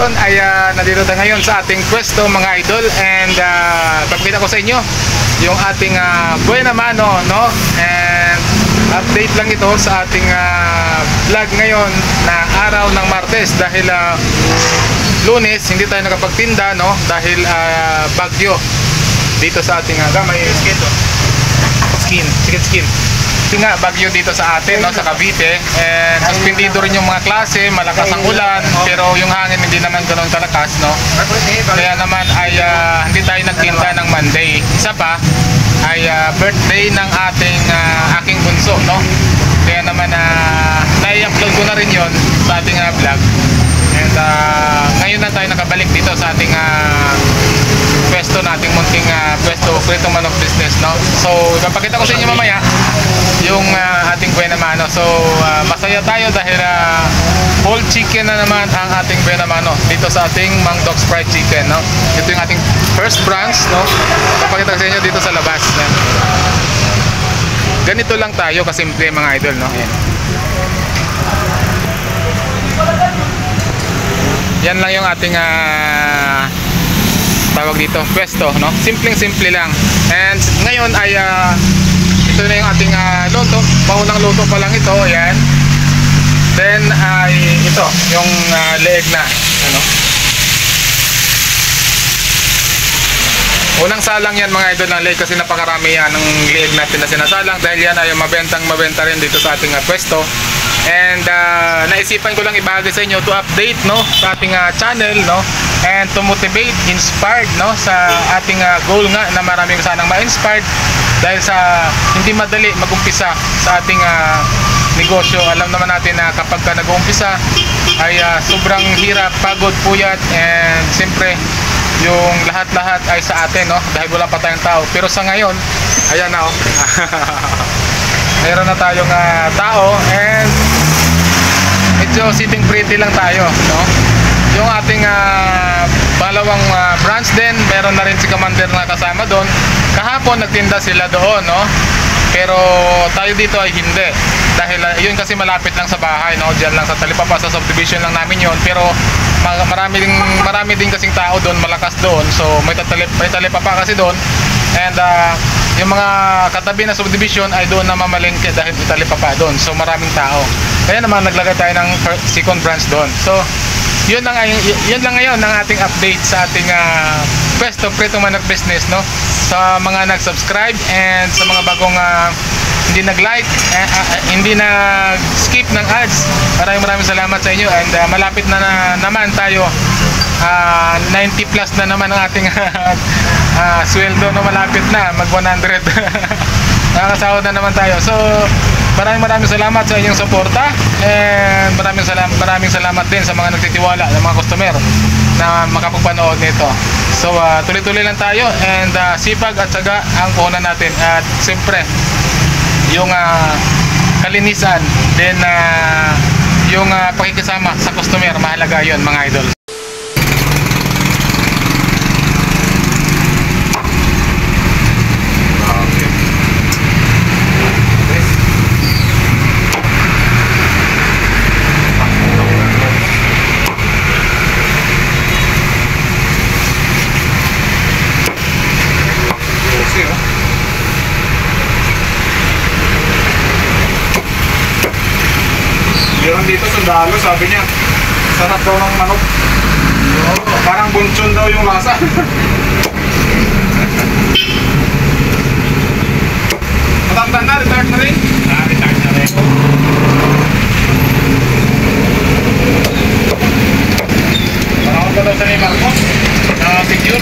ngayon ay nandito tayo ngayon sa ating pwesto mga idol, and papakita ko sa inyo yung ating buena mano, no? And update lang ito sa ating vlog ngayon na araw ng Martes dahil Lunes hindi tayo nakapagtinda, no? Dahil bagyo dito sa ating gamay skin. Kasi nga bagyo dito sa atin, no, sa Cavite, and suspendido rin yung mga klase, malakas ang ulan, pero yung hangin hindi naman ganoon kalakas, no. Kaya naman ay hindi tayo nagtinda ng Monday. Isa pa ay birthday ng aking bunso, no. Kaya naman nai-upload ko na rin yon sa ating vlog. And ngayon na tayo nakabalik dito sa ating pwesto nating munting pwesto Pritong Manok Business, no. So ipapakita ko sa inyo mamaya yung ating buena mano. So masaya tayo dahil whole chicken na naman ang ating buena mano dito sa ating Mang Doc's Fried Chicken, no. Ito yung ating first branch, no. Ipapakita ko sa inyo dito sa labas, no? Ganito lang tayo kasimple mga idol, no. Yan lang yung ating tawag dito, pwesto, no? Simpleng-simple lang. And ngayon ay ito na yung ating luto. Paunang luto pa lang ito, ayan. Then ay ito, yung leeg na, ano? Unang salang yan mga idol ng leeg kasi napakarami yan ng leeg natin na sinasalang dahil yan ay mabenta rin dito sa ating pwesto. And naisipan ko lang ibahagi sa inyo to update, no, sa ating channel, no, and to motivate, inspired, no, sa ating goal nga na maraming sanang ma-inspired dahil sa hindi madali mag-umpisa sa ating negosyo. Alam naman natin na kapag nag-uumpisa ay sobrang hirap, pagod, puyat, and siyempre yung lahat-lahat ay sa atin, no, dahil wala pa tayong tao. Pero sa ngayon, ayan na, oh. Meron na tayong tao, and medyo sitting pretty lang tayo, no. Yung ating balawang branch din, meron na rin si Commander na kasama doon. Kahapon nagtinda sila doon, no. Pero tayo dito ay hindi. Dahil yun kasi malapit lang sa bahay, no. Diyan lang sa Talipapa, sa subdivision lang namin yun. Pero marami din kasing tao doon, malakas doon. So may Talipapa kasi doon. And yung mga katabi na subdivision ay doon na mamalengke dahil Talipapa doon. So maraming tao. Kaya naman naglagay tayo ng second branch doon. So yun lang ngayon ng ating update sa ating pwesto Pritong Manok Business, no. Sa mga nag-subscribe and sa mga bagong hindi nag-like, hindi nag-skip ng ads, maraming salamat sa inyo. And malapit na naman tayo, 90 plus na naman ang ating sweldo, no. Malapit na mag 100. Nakakasahod na naman tayo. So maraming salamat sa inyong suporta, and maraming salamat din sa mga nagtitiwala, ng mga customer na makapagpanood nito. So tuloy-tuloy lang tayo, and sipag at syaga ang puhunan natin, at siyempre yung kalinisan din, yung pakikisama sa customer, mahalaga yun mga idol. Meron dito sundalo, sabi niya sarap daw ng manok. Parang bunchon daw yung lasa. Matanda na, retired na rin. Retired na rin. Parang ako daw sa ni Marcos na figure.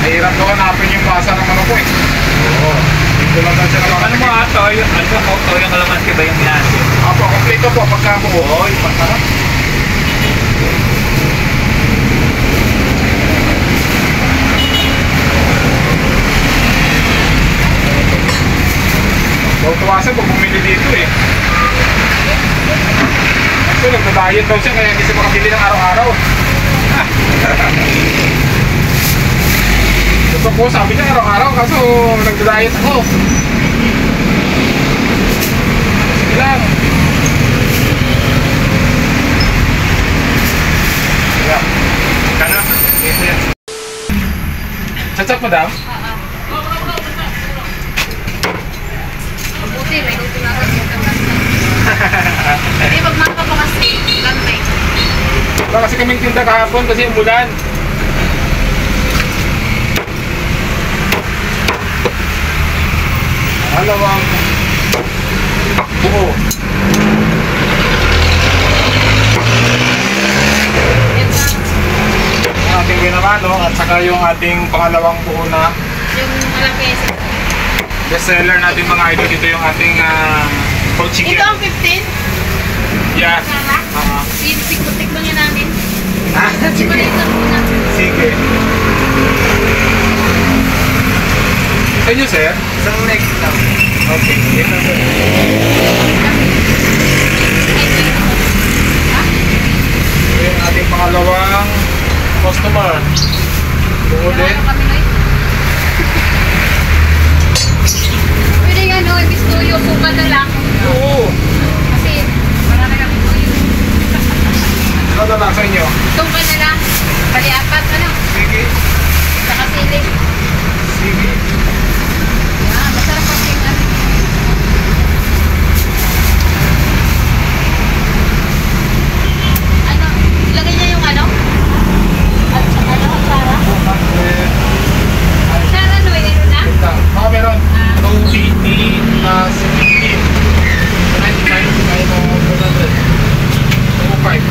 Nahirap ko hanapin yung basa ng manok ko, eh. Oo. Dito lang daw siya naman. Ano mo toy? Toy ang kalamansi ba yung ginasi? Apo, kompleto po pagka buo. Oo, yung pagka. Tuwasan pag bumili dito, eh. Actually, nagda-diet daw siya kaya hindi siya makabili ng araw-araw. gusto ko, sabi niya araw-araw, kaso nagda-diet ako. Sige lang. Yeah. Kana? Chat-chat mo daw? Mabuti, may luto na ako sa gantay. Hindi, magmapa pa kasi. Gantay. Wala kasi kaming tinda kahapon kasi umulan. Alawang buo. Yan na. Yung ating binamano at saka yung ating pangalawang buo na Yung malaki. bestseller natin mga idol. Ito yung ating whole chicken. Ito ang 15. Yeah. Tikman niya namin. Sige. Tikman muna. Sige. Sa inyo, sir? Isang next lang. Okay. Ito, sir. Ito yung ating pangalawang customer. Buo din. Pwede nga no, ibis tuyo po ka na lang. Oo. Kasi wala na kami tuyo. Ano na lang sa inyo? Itong ka na lang. Bali apat na lang. Sige. Saka sili. Sige. Masarap kasi yung ano. Ano? Ilagay niya yung ano? At saka ano? Sarah? Sarah no, ano na? Mga meron. Ah. 280 plus 15. 99 kaya mo 100. 205.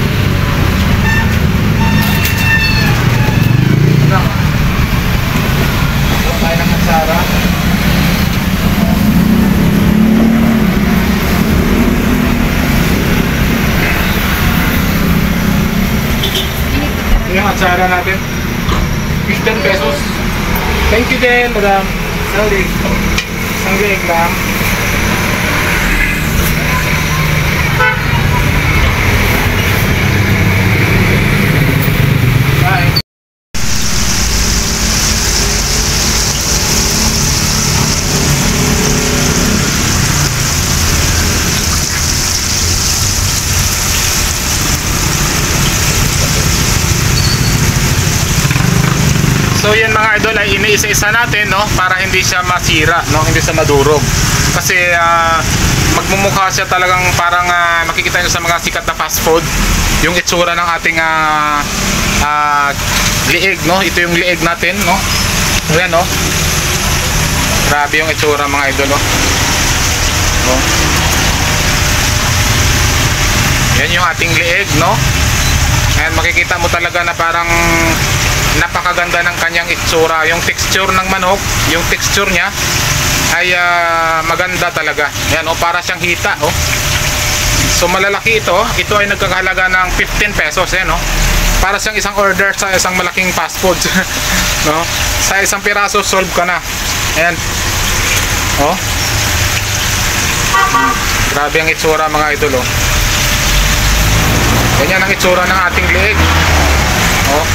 Ano? Tayo ng Sara. Yung atsara natin 15 pesos. Thank you din, madam. Sorry. Isang liig lang. Bye. So yan mga idol ay iniisa-isa natin no para hindi siya masira no, hindi siya madurog. Kasi magmumukha siya talagang parang makikita niyo sa mga sikat na fast food yung itsura ng ating liig no. Ito yung liig natin no. Ayan no. Grabe yung itsura mga idol no. No. Yan yung ating liig no. Ayan, makikita mo talaga na parang napakaganda ng kanyang itsura. Yung texture ng manok, yung texture niya ay maganda talaga. Yan oh, para siyang hita oh. So malalaki ito. Ito ay nagkakahalaga ng 15 pesos yan oh. Para siyang isang order sa isang malaking fast food. No? Sa isang piraso solve ka na. Ayan. Oh. Grabe ang itsura mga idol oh. Ganyan ang itsura ng ating liig. Oh.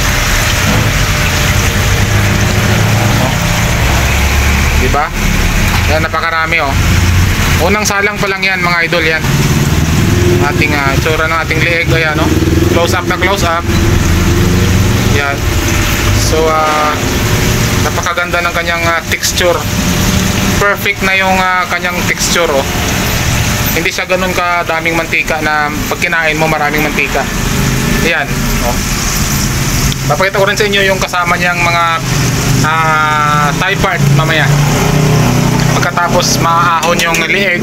Diba? Yan, napakarami oh. Unang salang pa lang yan mga idol yan. Ating itsura ng ating liig. Ayan oh. Close up na close up. Yan. So napakaganda ng kanyang texture. Perfect na yung kanyang texture oh. Hindi siya ganun kadaming mantika na pag kinain mo maraming mantika. Ayan oh. Papakita ko rin sa inyo yung kasama niyang mga thigh part mamaya pagkatapos maahon yung liig.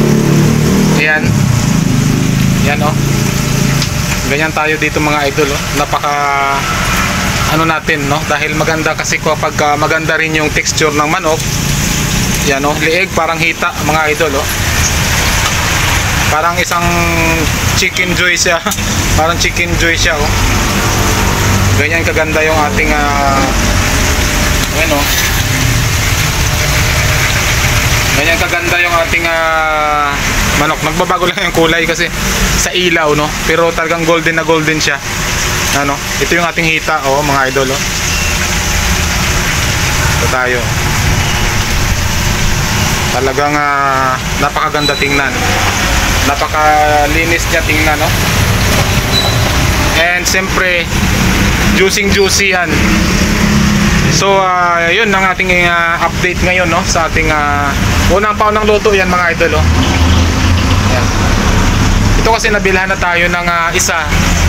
Ayan. Ayan oh. Ganyan tayo dito mga idol oh. Napaka ano natin no, dahil maganda kasi kapag maganda rin yung texture ng manok. Yan oh, liig parang hita mga idol oh. Parang isang chicken joy siya. Parang chicken joy siya oh. Ganyan kaganda yung ating ano, ganyan kaganda yung ating manok. Nagbabago lang yung kulay kasi sa ilaw no, pero talagang golden na golden siya. Ano, ito yung ating hita oh mga idol oh. Ito tayo. Talagang napakaganda tingnan. Napakalinis niya tingnan, no? And siyempre, juicy yan. So, yun ang ating update ngayon, no? Sa ating unang paunang luto yan, mga idol, oh. Yan. Ito kasi nabilhan na tayo ng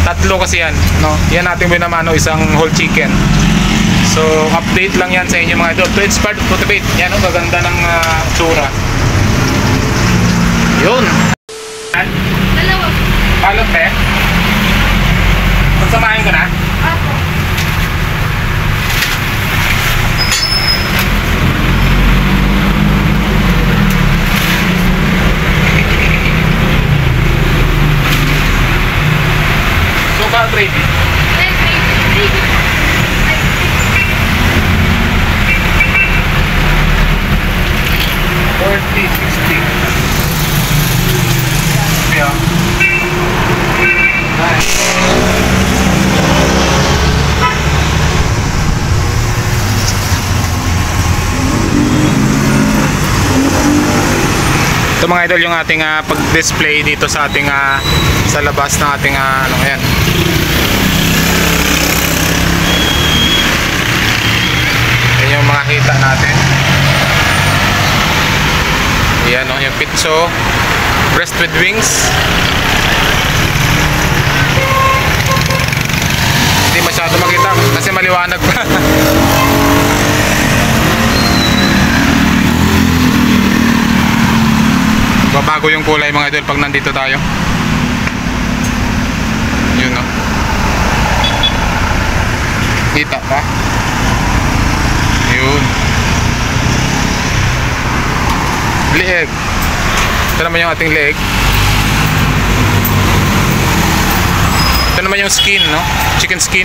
tatlo kasi yan, no? Yan natin binamano, isang whole chicken. So, update lang yan sa inyo, mga idol. To inspire, to motivate. Yan, oh, gaganda ng tsura. Yun. Dalawa. Palot, eh. Pagsamahin ko na. Ako. Suka gravy. Gravy. 40, 60. Yeah. Nice. Ito, mga idol, yung ating pag-display dito sa ating sa labas ng ating ano ngayon. Yan yung mga kita natin. Yan, oh, yung pizzo, breast with wings. Hindi masyado makita kasi maliwanag pa. Babago yung kulay, mga idol, pag nandito tayo. Yun, no? Kita pa? Yun. Leeg. Ito naman yung ating leeg. Ito naman yung skin, no? Chicken skin.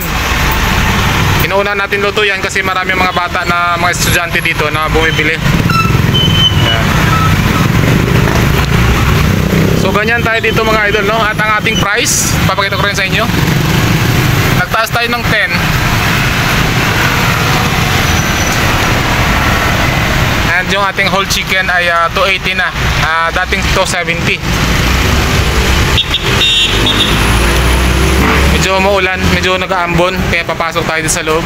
Inuuna natin luto yan kasi marami mga bata na mga estudyante dito na bumibili. Yan. So ganyan tayo dito, mga idol, no? At ang ating price, papakita ko rin sa inyo. Nagtaas tayo ng 10. And yung ating whole chicken ay 280 na. Dating 270. Medyo maulan, medyo nag-aambon, kaya papasok tayo sa loob.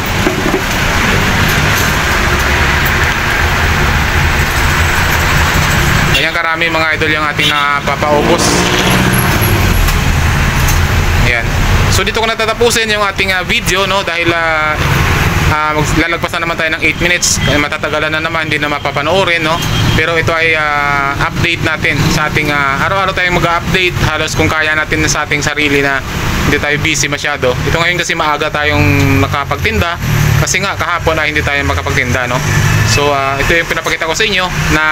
Ganyan karami, mga idol, yung ating napapaubos. Ayan. So dito ko natatapusin yung ating video, no? Dahil lalagpas na naman tayo ng 8 minutes. Matatagalan na naman, hindi na mapapanoorin, no? Pero ito ay update natin sa ating araw-araw tayong mag-update. Halos kung kaya natin sa ating sarili na hindi tayo busy masyado. Ito ngayon kasi maaga tayong nakapagtinda kasi nga kahapon ay hindi tayo makapagtinda, no? So ito yung pinapakita ko sa inyo na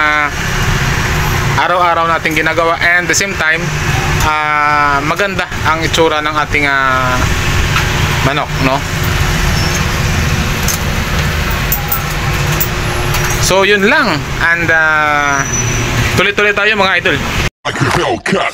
araw-araw natin ginagawa, and the same time maganda ang itsura ng ating manok, no? So yun lang, and tuloy-tuloy tayo, mga idol. Like a Hellcat.